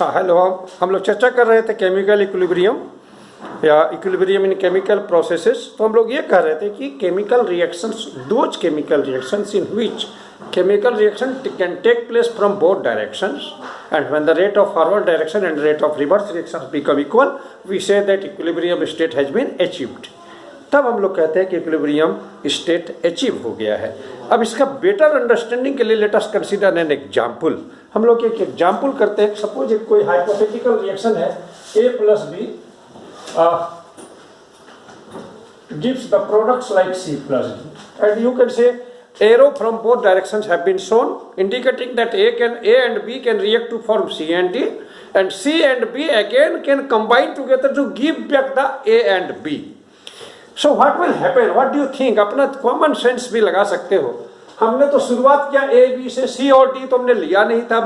हाँ हेलो, हम लोग चर्चा कर रहे थे केमिकल इक्विलिब्रियम या इक्विलिब्रियम इन केमिकल प्रोसेसेस। तो हम लोग ये कह रहे थे कि chemical reactions, those chemical reactions in which chemical reaction can take place from both directions, and when the rate of forward direction and rate of reverse reactions become equal, we say that equilibrium state has been achieved. तब हम लोग कहते हैं कि equilibrium state achieve हो गया है। अब इसका बेटर अंडरस्टैंडिंग के लिए let us consider an example. हम लोग एक एग्जांपल करते हैं। सपोज एक कोई हाइपोथेटिकल रिएक्शन है, A plus B gives the products like C plus D, and you can say arrow from both directions have been shown indicating that A and B can react to form C and D, and C and B again can combine together to give back the A and B. So what will happen? What do you think? अपना common sense भी लगा सकते हो। हमने तो शुरुआत किया A B से, C और D तो हमने लिया नहीं था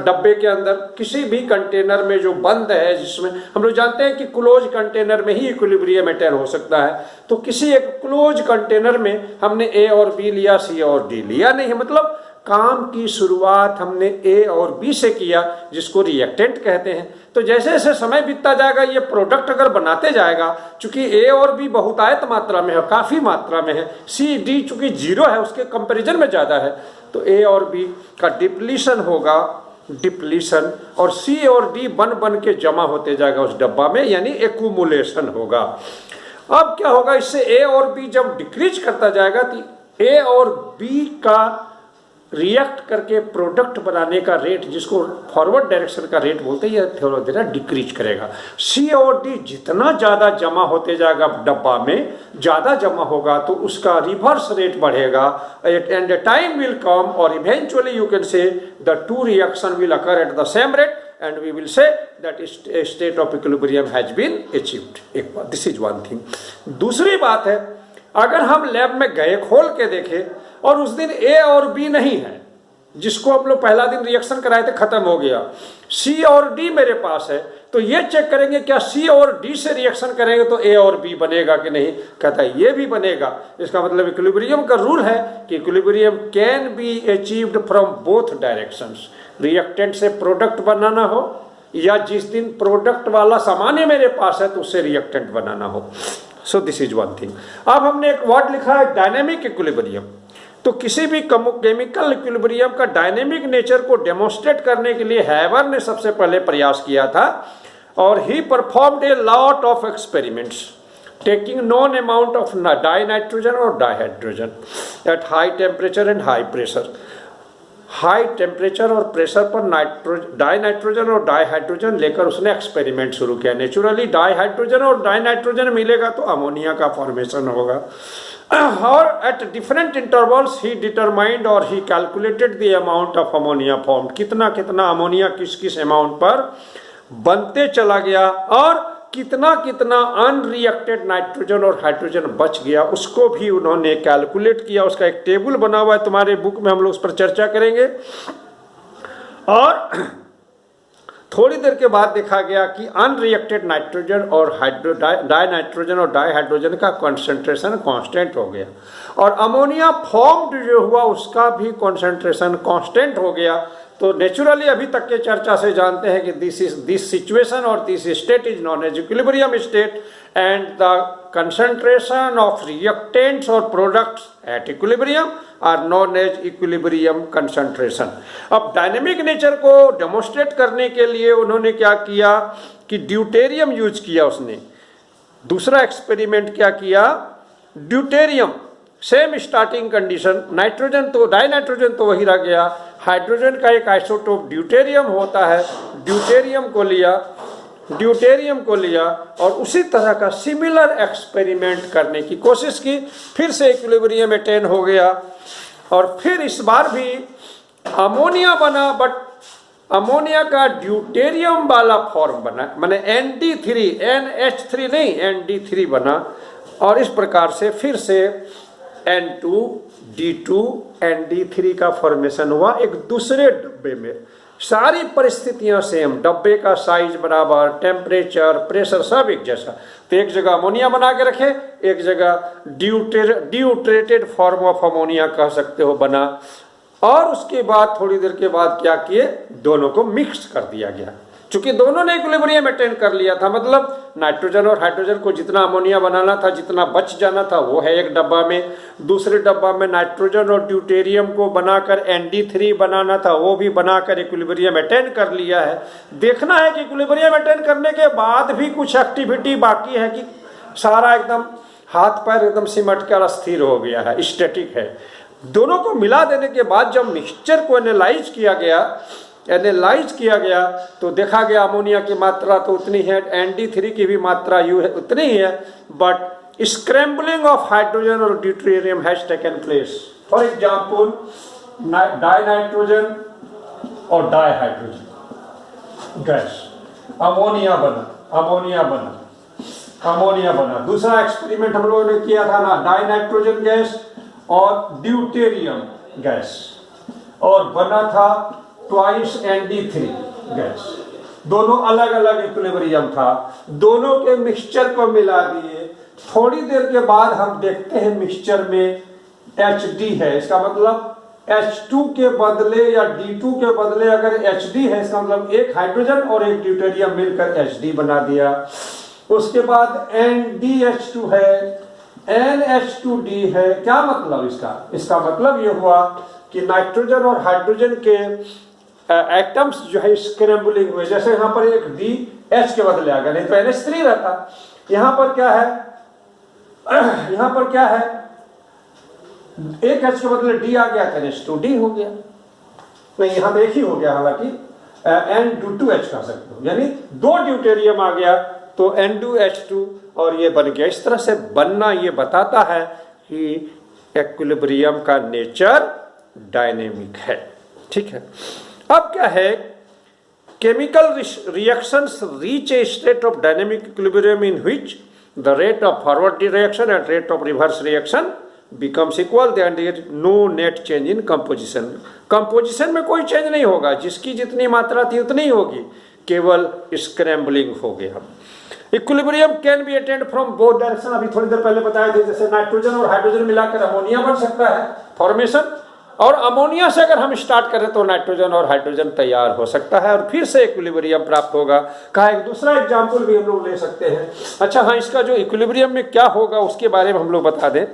डब्बे के अंदर। किसी भी कंटेनर में जो बंद है, जिसमें हम लोग जानते हैं कि क्लोज कंटेनर में ही इक्विलिब्रियम अटेन हो सकता है, तो किसी एक क्लोज कंटेनर में हमने A और B लिया, C और D लिया नहीं है। मतलब काम की शुरुआत हमने A और B से किया, जिसको रिएक्टेंट कहते हैं। तो जैसे जैसे समय बीतता जाएगा, ये प्रोडक्ट अगर बनाते जाएगा, चूंकि A और B बहुतायत मात्रा में है, काफी मात्रा में है, C D चूंकि जीरो है, उसके कंपैरिजन में ज्यादा है, तो A और B का डिप्लीशन होगा, डिप्लीशन, और C और D बन बन के जमा होते जाएगा उस डब्बा में, यानी एक्यूमुलेशन होगा। अब क्या होगा, इससे A और B जब डिक्रीज करता जाएगा तो A और B का रिएक्ट करके प्रोडक्ट बनाने का रेट, जिसको फॉरवर्ड डायरेक्शन का रेट बोलते हैं, ये थोड़ा धीरे डिक्रीज करेगा। सी और डी जितना ज्यादा जमा होते जाएगा डब्बा में, ज्यादा जमा होगा तो उसका रिवर्स रेट बढ़ेगा, एंड टाइम विल कम और eventually you can say the two reaction will occur at the same rate, and we will say that a state of equilibrium has been achieved. एक बात, this is one thing. दूसरी बात है, अगर हम lab में गए, खोल के देखें और उस दिन A और B नहीं है, जिसको हम लोग पहला दिन रिएक्शन कराए थे, खत्म हो गया, C और D मेरे पास है, तो ये चेक करेंगे क्या C और D से रिएक्शन करेंगे तो A और B बनेगा कि नहीं। कहता है ये भी बनेगा। इसका मतलब इक्विलिब्रियम का रूल है कि equilibrium can be achieved from both directions. Reactant से प्रोडक्ट बनाना हो, या जिस दिन प्रोडक्ट वाला सामान मेरे पास है तो उससे रिएक्टेंट बनाना हो। So this is one thing. अब हमने एक वर्ड लिखा है डायनेमिक इक्विलिब्रियम। तो किसी भी केमिकल इक्विलिब्रियम का डायनेमिक नेचर को डेमोन्स्ट्रेट करने के लिए हैवर ने सबसे पहले प्रयास किया था, और he performed a lot of experiments taking known amount of dinitrogen और dihydrogen at high temperature and high pressure. High temperature और प्रेशर पर डाई नाइट्रोजन और डाइहाइड्रोजन लेकर उसने एक्सपेरिमेंट शुरू किया। नेचुरली डाइहाइड्रोजन और डाई नाइट्रोजन मिलेगा तो अमोनिया का फॉर्मेशन होगा, और at different intervals he determined और he calculated the amount of ammonia formed. कितना कितना अमोनिया किस किस अमाउंट पर बनते चला गया, और कितना कितना अनरिएक्टेड नाइट्रोजन और हाइड्रोजन बच गया, उसको भी उन्होंने कैलकुलेट किया। उसका एक टेबल बना हुआ है तुम्हारे बुक में, हम लोग उस पर चर्चा करेंगे। और थोड़ी देर के बाद देखा गया कि अनरिएक्टेड नाइट्रोजन और डाई नाइट्रोजन और डाइहाइड्रोजन का कॉन्सेंट्रेशन कांस्टेंट हो गया, और अमोनिया फॉर्म्ड जो हुआ उसका भी कॉन्सेंट्रेशन कांस्टेंट हो गया। तो नेचुरली अभी तक के चर्चा से जानते हैं कि दिस सिचुएशन और this state is known as equilibrium state, and the concentration of reactants और products at equilibrium are known as equilibrium concentration. अब डायनेमिक नेचर को डेमोन्स्ट्रेट करने के लिए उन्होंने क्या किया कि ड्यूटेरियम यूज किया उसने। दूसरा एक्सपेरिमेंट क्या किया, deuterium, same starting condition, nitrogen तो डाई नाइट्रोजन तो वही रह गया, हाइड्रोजन का एक आइसोटोप ड्यूटेरियम होता है, ड्यूटेरियम को लिया और उसी तरह का सिमिलर एक्सपेरिमेंट करने की कोशिश की। फिर से इक्विलिब्रियम अटेन हो गया, और फिर इस बार भी अमोनिया बना, बट अमोनिया का ड्यूटेरियम वाला फॉर्म बना, माने ND3, NH3 नहीं, ND3 बना, और इस प्रकार से फिर से N2, D2, ND3 का फॉर्मेशन हुआ एक दूसरे डब्बे में। सारी परिस्थितियां सेम, डब्बे का साइज बराबर, टेम्परेचर, प्रेशर सब एक जैसा। तो एक जगह अमोनिया बना के रखे, एक जगह ड्यूट्रेटेड फॉर्म ऑफ अमोनिया कह सकते हो बना, और उसके बाद थोड़ी देर के बाद क्या किए, दोनों को मिक्स कर दिया गया। चूंकि दोनों ने इक्विलिब्रियम मेंटेन कर लिया था, मतलब नाइट्रोजन और हाइड्रोजन को जितना अमोनिया बनाना था, जितना बच जाना था वो है एक डब्बा में, दूसरे डब्बा में नाइट्रोजन और ड्यूटेरियम को बनाकर ND3 बनाना था, वो भी बनाकर इक्विलिब्रियम मेंटेन कर लिया है। देखना है कि इक्विलिब्रियम मेंटेन करने के बाद भी कुछ एक्टिविटी बाकी है कि सारा एकदम हाथ पैर एकदम सिमट कर स्थिर हो गया है, स्टैटिक है। दोनों को मिला देने के बाद जब मिक्सचर को एनालाइज किया गया तो देखा गया अमोनिया की मात्रा तो उतनी है, ND3 की भी मात्रा उतनी ही है, बट स्क्रैम्बलिंग ऑफ हाइड्रोजन और deuterium has taken place. For example dinitrogen और डाइहाइड्रोजन गैस, अमोनिया बना। दूसरा एक्सपेरिमेंट हम लोगों ने किया था ना, डाइनाइट्रोजन गैस और ड्यूटेरियम गैस, और बना था ट्वाइस ND3 गैस। दोनों अलग अलग इक्विलिब्रियम था, दोनों के मिक्सचर को मिला दिए। थोड़ी देर के बाद हम देखते हैं मिक्सचर में HD है, इसका मतलब H2 के बदले या D2 के बदले अगर HD है, इसका मतलब एक हाइड्रोजन और एक ड्यूटेरियम मिलकर HD बना दिया। उसके बाद NDH2 है, NH2D है। क्या मतलब इसका मतलब ये हुआ कि नाइट्रोजन और हाइड्रोजन के एटम्स जो है स्क्रैम्बलिंग हुए। जैसे यहां पर एक D H के बदले आ गया, नहीं तो NH3 रहता। यहां पर क्या है, एक H के बदले D आ गया तो NH2D हो गया। नहीं, यहां तो एक ही हो गया, हालांकि N2H कह सकते हो, यानी दो ड्यूटेरियम आ गया तो N2H2 और ये बन गया। इस तरह से बनना ये बताता है कि इक्विलिब्रियम का नेचर डायनेमिक है। ठीक है, अब क्या है, chemical reactions reach a state of dynamic equilibrium in which the rate of forward reaction and rate of reverse reaction becomes equal, there is no net change in composition. Composition में कोई change नहीं होगा, जिसकी जितनी मात्रा थी उतनी ही होगी, केवल स्क्रैम्बलिंग हो गया। Equilibrium can be attend from both direction. अभी थोड़ी देर पहले बताए थे, जैसे नाइट्रोजन और हाइड्रोजन मिलाकर अमोनिया बन सकता है फॉर्मेशन, और अमोनिया से अगर हम स्टार्ट करें तो नाइट्रोजन और हाइड्रोजन तैयार हो सकता है और फिर से इक्विलिब्रियम प्राप्त होगा। कहा एक दूसरा एग्जाम्पल भी हम लोग ले सकते हैं। अच्छा हाँ, इसका जो इक्विलिब्रियम में क्या होगा उसके बारे में हम लोग बता दें।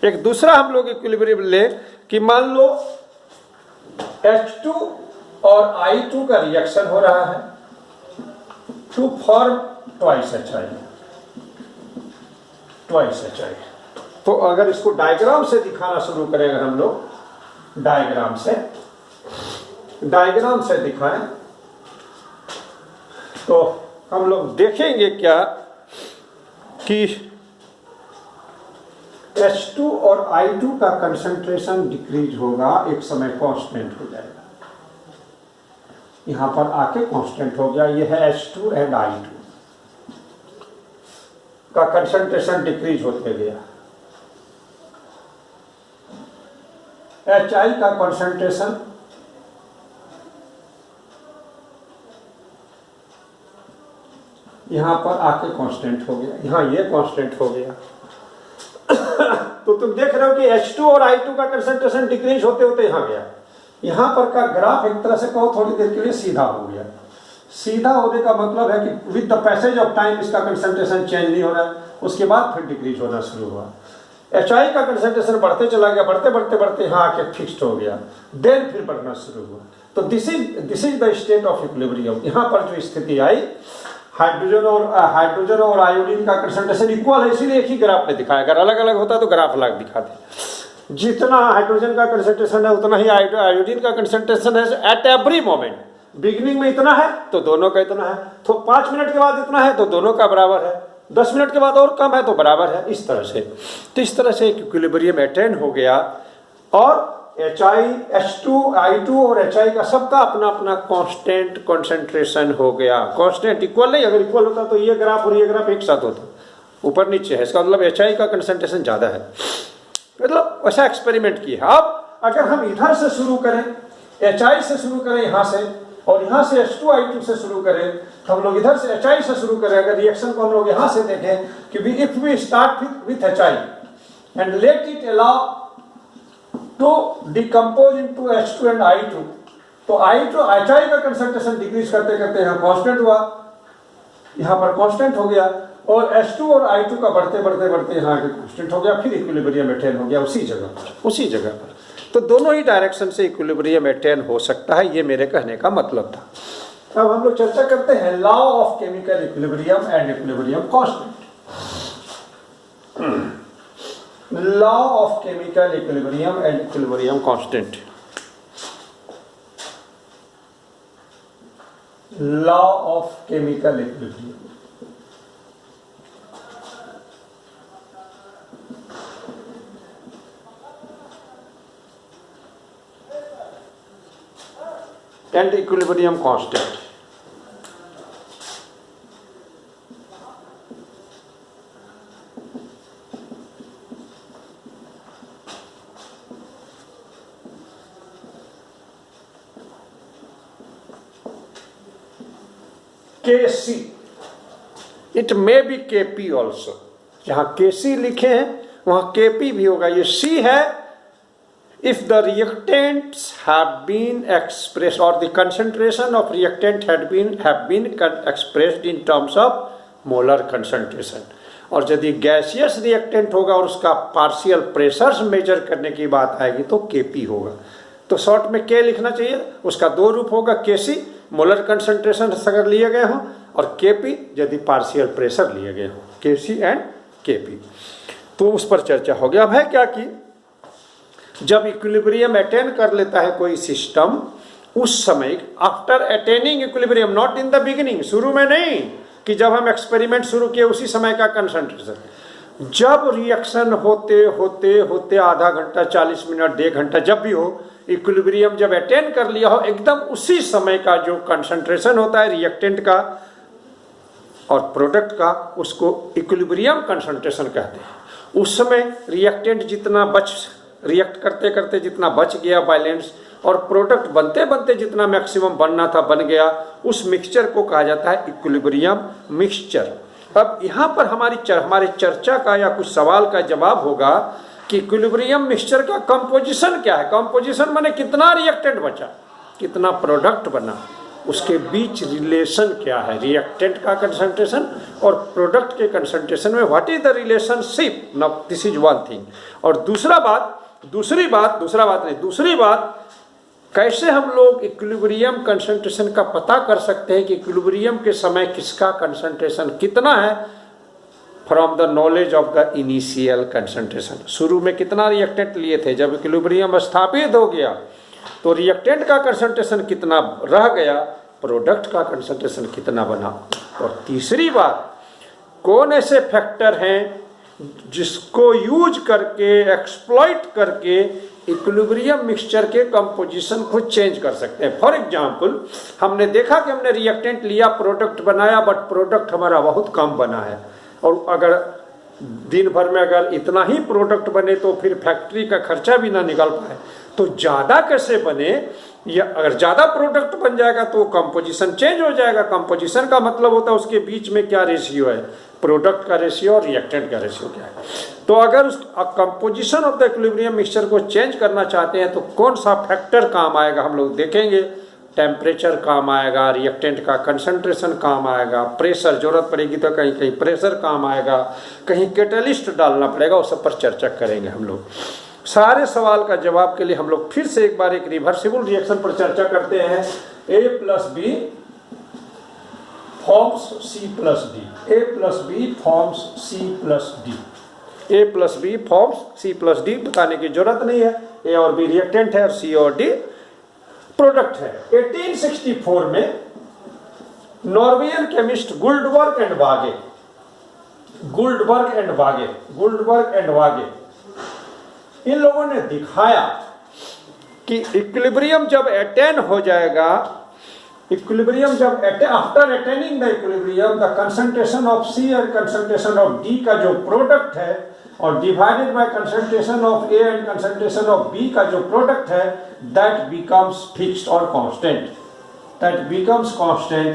एक दूसरा हम लोग इक्विलिब्रियम ले कि मान लो H2 और I2 का रिएक्शन हो रहा है टू फॉर्म ट्वाइस HI। तो अगर इसको डायग्राम से दिखाना शुरू करें, अगर हम लोग डायग्राम से दिखाएं तो हम लोग देखेंगे क्या कि H2 और I2 का कंसंट्रेशन डिक्रीज होगा, एक समय कांस्टेंट हो जाएगा। यहां पर आके कांस्टेंट हो गया, यह है H2 एंड I2 का कंसंट्रेशन डिक्रीज होते गया। HI का कंसंट्रेशन यहां पर आके कांस्टेंट हो गया, यहां ये कांस्टेंट हो गया। तो तुम देख रहे हो कि H2 और I2 का कंसंट्रेशन डिक्रीज होते होते यहां गया। यहां पर का ग्राफ एक तरह से कहो थोड़ी देर के लिए सीधा हो गया। सीधा होने का मतलब है कि with the passage of time इसका कंसंट्रेशन चेंज नहीं हो रहा है, उसके बाद फिर डिक्रीज होना शुरू हुआ। HI का कंसंट्रेशन बढ़ते चला गया, बढ़ते यहाँ आके फिक्स्ड हो गया, देन फिर बढ़ना शुरू हुआ। तो this is the state of equilibrium. यहाँ पर जो स्थिति आई, हाइड्रोजन और आयोडीन का कंसंट्रेशन इक्वल है, इसीलिए एक ही ग्राफ में दिखाया। अगर अलग अलग होता तो ग्राफ अलग दिखाते। जितना हाइड्रोजन का कंसंट्रेशन है उतना ही आयोडीन का कंसंट्रेशन है एट एवरी मोमेंट। बिगिनिंग में इतना है तो दोनों का इतना है, तो 5 मिनट के बाद इतना है तो दोनों का बराबर है, 10 मिनट के बाद और कम है तो बराबर है, इस तरह से। तो इस तरह से इक्विलिब्रियम अटेन हो गया और H2, I2 और HI का सबका अपना अपना कांस्टेंट कंसंट्रेशन हो गया। कांस्टेंट इक्वल नहीं, अगर इक्वल होता तो ये ग्राफ और ये ग्राफ एक साथ होता, ऊपर नीचे है, इसका मतलब HI का कंसंट्रेशन ज्यादा है। मतलब वैसा एक्सपेरिमेंट किया। अब अगर हम इधर से शुरू करें, HI से शुरू करें, यहां से और यहाँ से H2I2 से शुरू करें तो हम लोग इधर से HI से शुरू करें। अगर रिएक्शन को हम लोग यहाँ से देखें कि if we start with HI and let it allow to decompose into H2 and I2, तो I2 HI का कंसंट्रेशन डिक्रीज करते करते यहाँ कांस्टेंट हुआ, यहाँ पर कांस्टेंट हो गया, और H2 और I2 का बढ़ते बढ़ते बढ़ते यहाँ आगे कांस्टेंट हो गया, फिर इक्विलिब्रियम अटेन हो गया उसी जगह पर। तो दोनों ही डायरेक्शन से इक्विलिब्रियम अटेन हो सकता है, ये मेरे कहने का मतलब था। अब हम लोग चर्चा करते हैं law of chemical equilibrium and equilibrium constant. Law of chemical equilibrium and equilibrium constant. Law of chemical equilibrium. and equilibrium constant. Kc, it may be Kp also. जहां Kc लिखे हैं वहां Kp भी होगा। ये C है if the reactants have been expressed or the concentration of reactant have been expressed in terms of molar concentration, और यदि गैसियस रिएक्टेंट होगा और उसका पार्शियल प्रेशर्स मेजर करने की बात आएगी तो Kp होगा। तो शॉर्ट में K लिखना चाहिए, उसका दो रूप होगा, Kc मोलर कंसंट्रेशन अगर लिए गए हों, और Kp यदि पार्शियल प्रेशर लिए गए हों, Kc एंड Kp। तो उस पर चर्चा हो गया। अब है क्या कि जब इक्विलिब्रियम अटेन कर लेता है कोई सिस्टम, उस समय after attaining equilibrium, not in the beginning, शुरू में नहीं कि जब हम एक्सपेरिमेंट शुरू किए उसी समय का कंसंट्रेशन, जब रिएक्शन होते होते होते आधा घंटा 40 मिनट 1 घंटा जब भी हो, इक्विलिब्रियम जब अटेन कर लिया हो, एकदम उसी समय का जो कंसंट्रेशन होता है रिएक्टेंट का और प्रोडक्ट का, उसको इक्विलिब्रियम कंसंट्रेशन कहते हैं। उस समय रिएक्टेंट जितना रिएक्ट करते करते जितना बच गया बैलेंस, और प्रोडक्ट बनते बनते जितना मैक्सिमम बनना था बन गया, उस मिक्सचर को कहा जाता है इक्विलिब्रियम मिक्सचर। अब यहाँ पर हमारे चर्चा का या कुछ सवाल का जवाब होगा कि इक्विलिब्रियम मिक्सचर का कंपोजिशन क्या है। कंपोजिशन माने कितना रिएक्टेंट बचा, कितना प्रोडक्ट बना, उसके बीच रिलेशन क्या है, रिएक्टेंट का कंसंट्रेशन और प्रोडक्ट के कंसंट्रेशन में what is the relationship. Now this is one thing. और दूसरी बात कैसे हम लोग इक्विलिब्रियम कंसंट्रेशन का पता कर सकते हैं कि इक्विलिब्रियम के समय किसका कंसंट्रेशन कितना है, from the knowledge of the initial concentration. शुरू में कितना रिएक्टेंट लिए थे, जब इक्विलिब्रियम स्थापित हो गया तो रिएक्टेंट का कंसंट्रेशन कितना रह गया, प्रोडक्ट का कंसंट्रेशन कितना बना। और तीसरी बात, कौन ऐसे फैक्टर हैं जिसको यूज करके एक्सप्लॉइट करके इक्विलिब्रियम मिक्सचर के कंपोजिशन को चेंज कर सकते हैं। फॉर एग्जांपल, हमने देखा कि हमने रिएक्टेंट लिया, प्रोडक्ट बनाया, बट प्रोडक्ट हमारा बहुत कम बना है, और अगर दिन भर में अगर इतना ही प्रोडक्ट बने तो फिर फैक्ट्री का खर्चा भी ना निकल पाए, तो ज़्यादा कैसे बने, या अगर ज़्यादा प्रोडक्ट बन जाएगा तो कंपोजिशन चेंज हो जाएगा। कंपोजिशन का मतलब होता है उसके बीच में क्या रेशियो है, प्रोडक्ट का रेशियो और रिएक्टेंट का रेशियो क्या है। तो अगर उस composition of the equilibrium mixture को चेंज करना चाहते हैं तो कौन सा फैक्टर काम आएगा हम लोग देखेंगे। टेम्परेचर काम आएगा, रिएक्टेंट का कंसंट्रेशन काम आएगा, प्रेशर जरूरत पड़ेगी तो कहीं कहीं प्रेशर काम आएगा, कहीं कैटलिस्ट डालना पड़ेगा, उस सब पर चर्चा करेंगे हम लोग। सारे सवाल का जवाब के लिए हम लोग फिर से एक बार एक रिवर्सिबल रिएक्शन पर चर्चा करते हैं। A+B forms C+D, A+B forms C+D, A+B forms C+D। बताने की जरूरत नहीं है, A और B रिएक्टेंट है और C और D प्रोडक्ट है। 1864 में नॉर्वेजियन केमिस्ट गुल्डबर्ग एंड वागे इन लोगों ने दिखाया कि इक्विलिब्रियम जब अटेन हो जाएगा, इक्विलिब्रियम जब after attaining the equilibrium, the concentration of C और कंसंट्रेशन ऑफ D का जो प्रोडक्ट है और divided by concentration of A and concentration of B का जो प्रोडक्ट है, दैट बिकम्स फिक्स्ड और constant. that becomes constant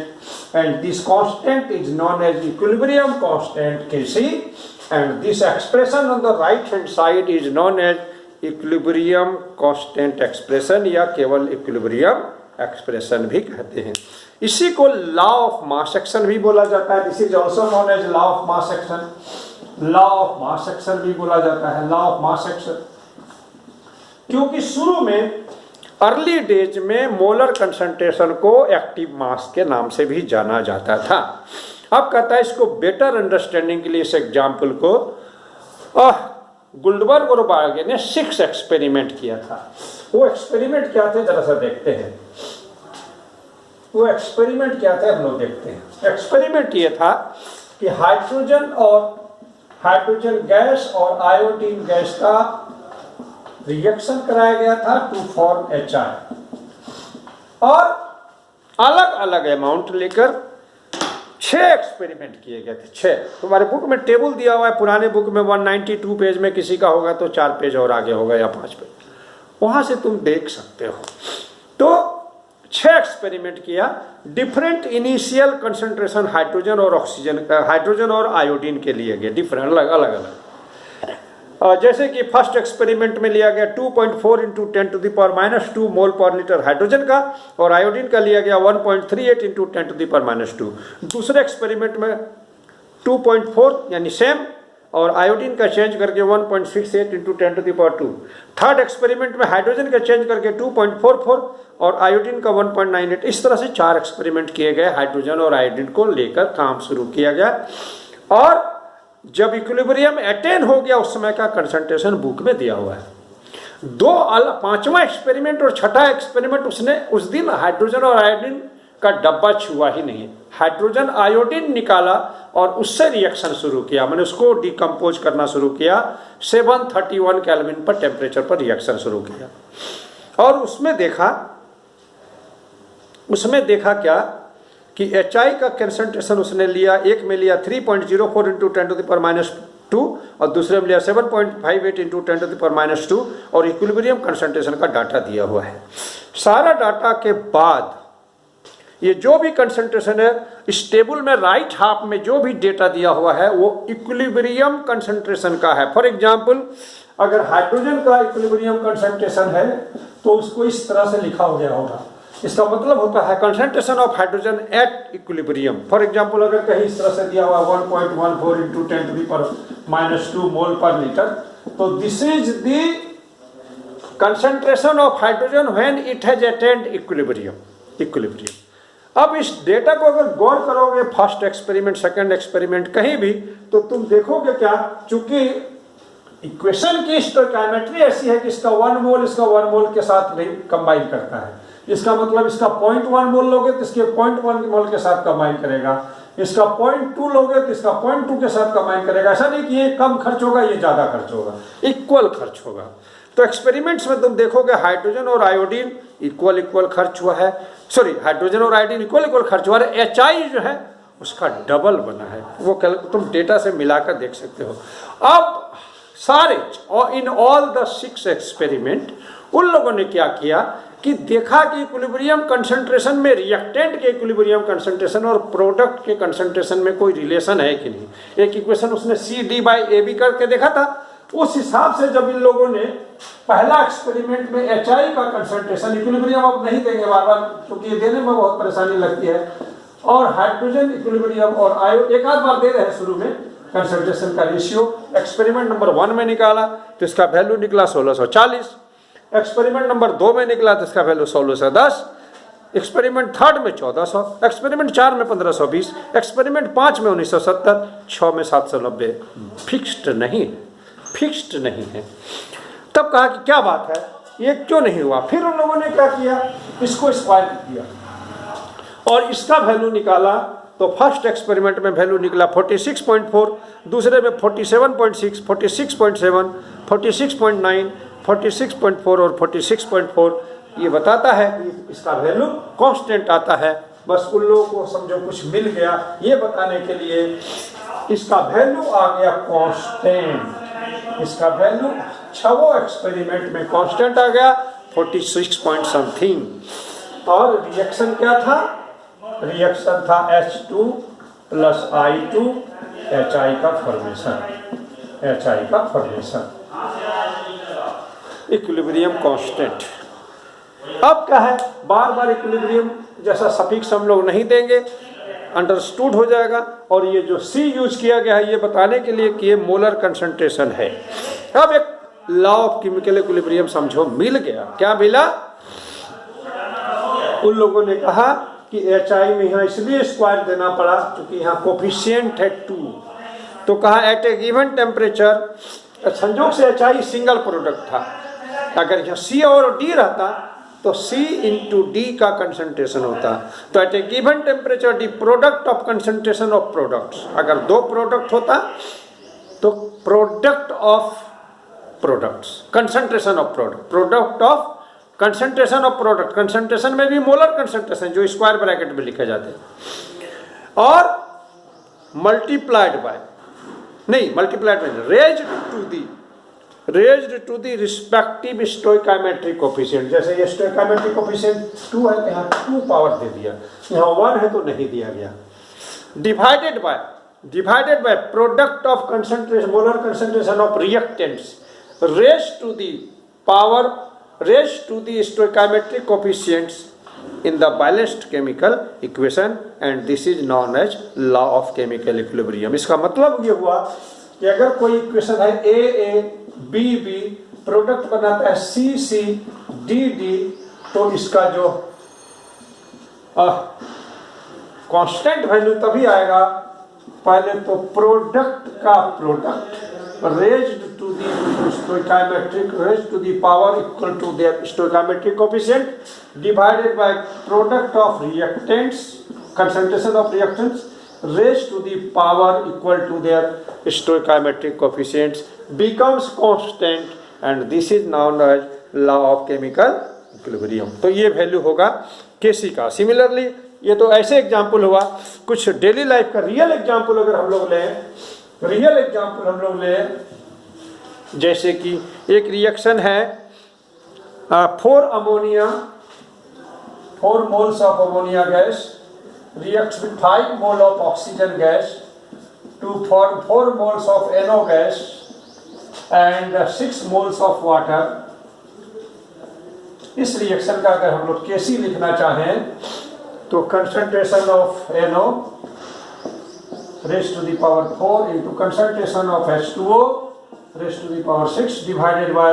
and this constant is known as equilibrium constant Kc and this expression on the right hand side is known as equilibrium constant expression या केवल equilibrium expression भी कहते हैं। इसी को law of mass action भी बोला जाता है। This is also known as law of mass action, law of mass action भी बोला जाता है, लॉ ऑफ मास एक्शन, क्योंकि शुरू में अर्ली डेज में मोलर कंसंट्रेशन को एक्टिव मास के नाम से भी जाना जाता था। अब कहता है इसको बेटर अंडरस्टैंडिंग के लिए इस एग्जाम्पल को गुल्डबर्ग और बार्गे ने 6 एक्सपेरिमेंट किया था। वो एक्सपेरिमेंट क्या थे जरा सा देखते हैं। वो एक्सपेरिमेंट क्या थे हम लोग देखते हैं। एक्सपेरिमेंट ये था कि हाइड्रोजन गैस और आयोडीन गैस का रिएक्शन कराया गया था टू फॉर्म HI और अलग अलग अमाउंट लेकर 6 एक्सपेरिमेंट किए गए थे। 6 तुम्हारे बुक में टेबल दिया हुआ है, पुराने बुक में 192 पेज में, किसी का होगा तो 4 पेज और आगे होगा या 5 पेज, वहां से तुम देख सकते हो। तो 6 एक्सपेरिमेंट किया, डिफरेंट इनिशियल कंसंट्रेशन हाइड्रोजन और ऑक्सीजन, हाइड्रोजन और आयोडीन के लिए गए, डिफरेंट अलग अलग। जैसे कि फर्स्ट एक्सपेरिमेंट में लिया गया 2.4 इंटू 10⁻² मोल पर लीटर हाइड्रोजन का और आयोडीन का लिया गया 1.38 इंटू 10⁻²। दूसरे एक्सपेरिमेंट में 2.4 यानी सेम और आयोडीन का चेंज करके 1.68 इंटू 10⁻²। थर्ड एक्सपेरिमेंट में हाइड्रोजन का चेंज करके 2.44 और आयोडीन का 1.98। इस तरह से 4 एक्सपेरिमेंट किए गए, हाइड्रोजन और आयोडीन को लेकर काम शुरू किया गया और जब इक्विलिब्रियम अटेन हो गया उस समय का कंसंट्रेशन बुक में दिया हुआ है। 5वां एक्सपेरिमेंट और 6ठा एक्सपेरिमेंट उसने उस दिन हाइड्रोजन और आयोडीन का डब्बा छुआ ही नहीं, हाइड्रोजन आयोडीन निकाला और उससे रिएक्शन शुरू किया, मैंने उसको डिकम्पोज करना शुरू किया। 731 केल्विन पर टेम्परेचर पर रिएक्शन शुरू किया और उसमें देखा क्या कि HI का कंसंट्रेशन उसने लिया, एक में लिया 3.04 इंटू 10⁻² और दूसरे में लिया 7.58 इंटू 10⁻² और इक्विलिब्रियम कंसंट्रेशन का डाटा दिया हुआ है। सारा डाटा के बाद ये जो भी कंसंट्रेशन है इस टेबल में राइट हाफ में जो भी डेटा दिया हुआ है वो इक्विलिब्रियम कंसंट्रेशन का है। फॉर एग्जांपल अगर हाइड्रोजन का इक्विलिब्रियम कंसंट्रेशन है तो उसको इस तरह से लिखा हो गया होगा। इसका मतलब होता है concentration of hydrogen at equilibrium. For example अगर कहीं इस तरह से दिया हुआ 1.14 इंटू 10⁻² मोल पर लीटर, तो this is the concentration of hydrogen when it has attend equilibrium. अब इस डेटा को अगर गौर करोगे फर्स्ट एक्सपेरिमेंट, सेकंड एक्सपेरिमेंट कहीं भी, तो तुम देखोगे क्या, चूंकि इक्वेशन की स्टोइकियोमेट्री ऐसी है कि इसका 1 मोल इसका 1 मोल के साथ कंबाइन करता है। इसका मतलब इसका 0.1 मोल लोगे तो इसके 0.1 मोल के साथ कंबाइन करेगा, इसका 0.2 लोगे तो इसका 0.2 के साथ कंबाइन करेगा। ऐसा नहीं कि ये कम खर्च होगा ये ज्यादा खर्च होगा, इक्वल खर्च होगा। तो एक्सपेरिमेंट्स में तुम देखोगे हाइड्रोजन और आयोडीन इक्वल खर्च हुआ है, सॉरी हाइड्रोजन और आयोडीन इक्वल खर्च हुआ है। HI जो है उसका डबल बना है, वो तुम डेटा से मिलाकर देख सकते हो। अब सारे इन ऑल द 6 एक्सपेरिमेंट उन लोगों ने क्या किया कि देखा कि इक्विलिब्रियम कंसंट्रेशन में रिएक्टेंट के इक्विलिब्रियम कंसंट्रेशन और प्रोडक्ट के कंसंट्रेशन में कोई रिलेशन है कि नहीं। एक इक्वेशन उसने CD/AB करके देखा था। उस हिसाब से जब इन लोगों ने पहला एक्सपेरिमेंट में HI का कंसंट्रेशन, इक्विलिब्रियम अब नहीं देंगे बार बार क्योंकि ये देने में बहुत परेशानी लगती है, और हाइड्रोजन इक्विलिब्रियम और आयो एक आध बार दे रहे हैं शुरू में कंसंट्रेशन का रेशियो। एक्सपेरिमेंट नंबर 1 में निकाला तो इसका वैल्यू निकला 1640, एक्सपेरिमेंट नंबर 2 में निकला तो इसका वैल्यू 1610, एक्सपेरिमेंट 3 में 1400, एक्सपेरिमेंट 4 में 1520, एक्सपेरिमेंट 5 में 1970, 6 में 790। फिक्स्ड नहीं है। तब कहा कि क्या बात है, ये क्यों नहीं हुआ। फिर उन लोगों ने क्या किया, इसको स्क्वायर किया और इसका वैल्यू निकाला। तो फर्स्ट एक्सपेरिमेंट में वैल्यू निकला 46.4, दूसरे में 47.6, 46.7, 46.9, 46.4 और 46.4। ये बताता है कि इसका वैल्यू कांस्टेंट आता है। बस उन लोगों को समझो कुछ मिल गया, ये बताने के लिए इसका वैल्यू आ गया कांस्टेंट। इसका वैल्यू 6 एक्सपेरिमेंट में कांस्टेंट आ गया 46 पॉइंट समथिंग। और रिएक्शन क्या था? रिएक्शन था H2 प्लस I2 HI का फॉर्मेशन, HI का फॉर्मेशन, इक्विलिब्रियम कांस्टेंट। अब क्या है, बार बार इक्विलिब्रियम जैसा सफिक्स हम लोग नहीं देंगे, अंडरस्टूड हो जाएगा। और ये जो C यूज किया गया है ये बताने के लिए कि ये मोलर कंसंट्रेशन है। अब एक लॉ ऑफ केमिकल इक्विलिब्रियम समझो मिल गया। क्या मिला? उन लोगों ने कहा कि HI में यहाँ इसलिए स्क्वायर देना पड़ा क्योंकि यहाँ कोफिशिएंट है 2। तो कहा एट ए गिवन टेम्परेचर, संयोग से HI सिंगल प्रोडक्ट था, अगर यहाँ C और D रहता तो C इंटू D का कंसंट्रेशन होता। तो at a given temperature the product of concentration of products, अगर दो प्रोडक्ट होता तो product of products, concentration of product, product of concentration of product, concentration में भी मोलर कंसंट्रेशन जो स्क्वायर ब्रैकेट में लिखे जाते हैं, और मल्टीप्लाइड बाय, नहीं multiplied by, raised to the respective stoichiometric coefficient. जैसे ये स्टोइकोमेट्रिक कोफिशिएंट 2 है, यहाँ 2 पावर दे दिया, यहाँ 1 है तो नहीं दिया गया। Divided by product of concentration, molar concentration of reactants, raised to the stoichiometric coefficients in the balanced chemical equation, and this is known as law of chemical equilibrium। इसका मतलब ये हुआ कि अगर कोई इक्वेशन है A B B, प्रोडक्ट बनाता है C D D, तो इसका जो कांस्टेंट वैल्यू तभी आएगा, पहले तो प्रोडक्ट का product raised to the stoichiometric, raised to the power equal to their stoichiometric coefficient, divided by product of reactants, concentration of reactants, raised to the power equal to their stoichiometric coefficients, becomes constant, and this is known as law of chemical equilibrium। तो ये value होगा Kc का। Similarly ये तो ऐसे example हुआ, कुछ daily life का रियल एग्जाम्पल अगर हम लोग लें, रियल एग्जाम्पल हम लोग ले, जैसे कि एक रिएक्शन है 4 moles of ammonia gas reacts with 5 mole of oxygen gas to form 4 moles of NO gas and 6 moles of water। इस रिएक्शन का अगर हम लोग Kc लिखना चाहें तो concentration of NO raised to the power 4 into concentration of H2O raised to the power 6 divided by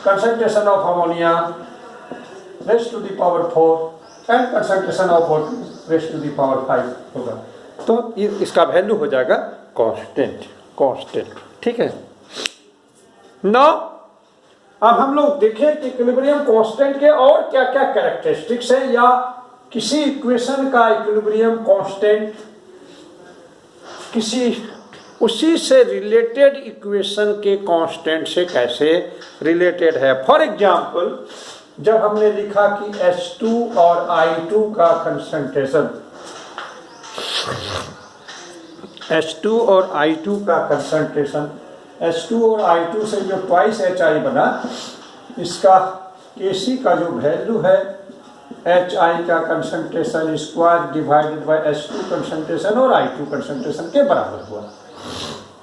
concentration of ammonia raised to the power 4 and concentration of water raised to the power 5 होगा। तो इसका value हो जाएगा constant. ठीक है ना। अब हम लोग देखें कि इक्विलिब्रियम कांस्टेंट के और क्या क्या कैरेक्टरिस्टिक्स है, या किसी इक्वेशन का इक्विलिब्रियम कांस्टेंट किसी उसी से रिलेटेड इक्वेशन के कांस्टेंट से कैसे रिलेटेड है। फॉर एग्जांपल, जब हमने लिखा कि H2 और I2 का कंसंट्रेशन, H2 और I2 का कंसंट्रेशन, H2 और I2 से जो ट्वाइस HI बना, इसका Kc का जो वैल्यू है HI का concentration square divided by H2 concentration और I2 कंसंट्रेशन के बराबर हुआ।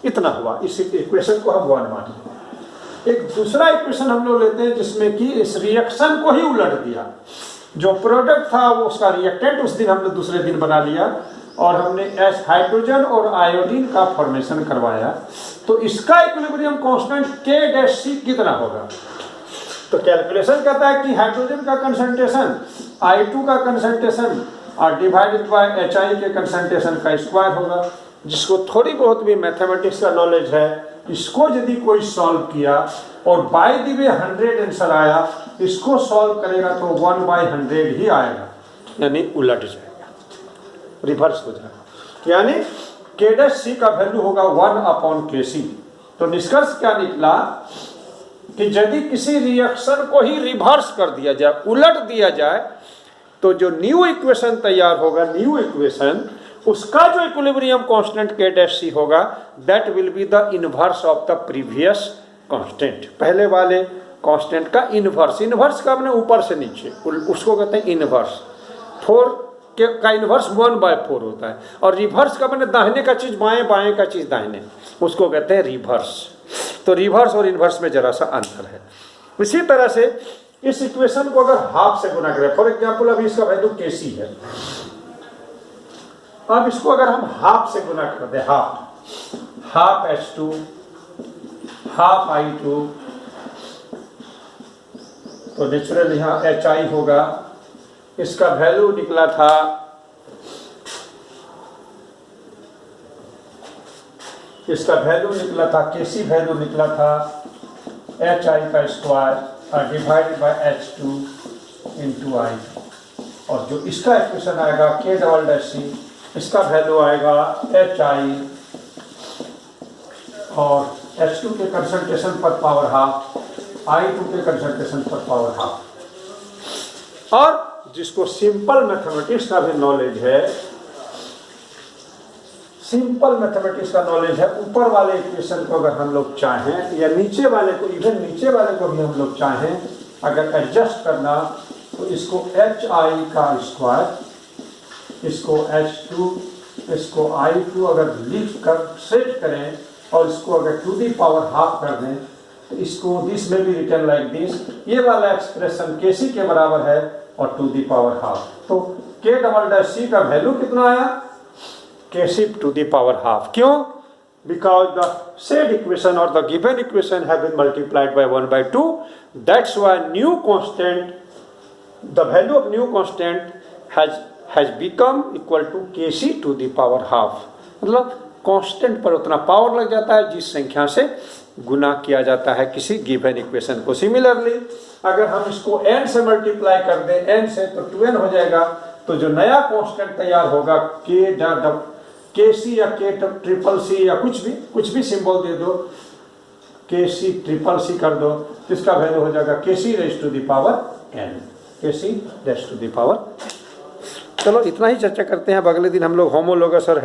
इतना हुआ। इस इक्वेशन को हम 1 माने। एक दूसरा इक्वेशन हम लोग लेते हैं जिसमें कि इस रिएक्शन को ही उलट दिया, जो प्रोडक्ट था वो उसका रिएक्टेंट उस दिन हमने दूसरे दिन बना लिया, और हमने हाइड्रोजन और आयोडीन का फॉर्मेशन करवाया। तो इसका इक्विलिब्रियम कांस्टेंट K' कितना होगा? तो कैलकुलेशन कहता है कि हाइड्रोजन का कंसंट्रेशन I2 का कंसंट्रेशन और डिवाइडेड बाय HI के कंसंट्रेशन का स्क्वायर होगा। जिसको थोड़ी बहुत भी मैथमेटिक्स का नॉलेज है, इसको यदि कोई सॉल्व किया और बाय द वे 100 आंसर आया, इसको सॉल्व करेगा तो 1/100 ही आएगा, यानी उलट जाएगा, रिवर्स हो जाएगा। यानी K' का वैल्यू होगा 1/Kc। तो निष्कर्ष क्या निकला कि यदि किसी रिएक्शन को ही रिवर्स कर दिया जाए, उलट दिया जाए, तो जो न्यू इक्वेशन तैयार होगा, न्यू इक्वेशन, उसका जो इक्विलिब्रियम कांस्टेंट K' होगा, that will be the inverse of the previous constant. पहले वाले कांस्टेंट का इनवर्स। इनवर्स का हमने ऊपर से नीचे, उसको कहते हैं इनवर्स। 4 का इनवर्स 1/4 होता है, और रिवर्स का मैंने दाहिने का चीज बाएं, बाएं का चीज दाहिने, उसको कहते हैं रिवर्स। तो रिवर्स और इनवर्स में जरा सा अंतर है। इसी तरह से इस इक्वेशन को अगर हाफ से गुना करें, फॉर एग्जाम्पल अभी इसका वैल्यू केसी है, अब इसको अगर हम हाफ से गुना कर दें, हाफ H2 हाफ I2, तो नेचुरल यहां HI होगा। इसका वैल्यू निकला था केसी वैल्यू निकला था HI का square divided by H2 into I, और जो इसका इक्वेशन आएगा K∆C, इसका वैल्यू आएगा HI और H2 के कंसंट्रेशन पर पावर हाफ, I2 के कंसंट्रेशन पर पावर हाफ। और जिसको सिंपल मैथमेटिक्स का भी नॉलेज है, ऊपर वाले इक्वेशन को अगर हम लोग चाहें या नीचे वाले को, इवन नीचे वाले को भी हम लोग चाहें अगर एडजस्ट करना, तो इसको HI का स्क्वायर, इसको H2, इसको I2 अगर लिख कर सेट करें और इसको अगर टू दी पावर हाफ कर दें, तो इसको दिस में भी रिटर्न लाइक दिस, ये वाला एक्सप्रेशन केसी के बराबर है और टू दी पावर हाफ। तो K∆C का वैल्यू कितना आया? KC to the power half. क्यों? बिकॉज द सेड इक्वेशन और the given equation have been multiplied by 1/2, that's why new constant, the value of new constant has become equal to KC to the power half. मतलब constant पर उतना power लग जाता है जिस संख्या से गुना किया जाता है किसी गिवन इक्वेशन को। सिमिलरली अगर हम इसको n से मल्टीप्लाई कर दें, n से, तो 2n हो जाएगा। तो जो नया कांस्टेंट तैयार होगा KC या K�CC या कुछ भी सिंबल दे दो, KC�CC कर दो, जिसका वैल्यू हो जाएगा KC raise to the power n, KC raise to the power. चलो इतना ही चर्चा करते हैं। अब अगले दिन हम लोग होमोलोगस और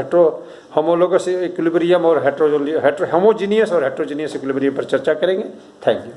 होमोलोगस इक्विलिब्रियम और होमोजीनियस और हेट्रोजीनियस इक्विलिब्रियम पर चर्चा करेंगे। Thank you.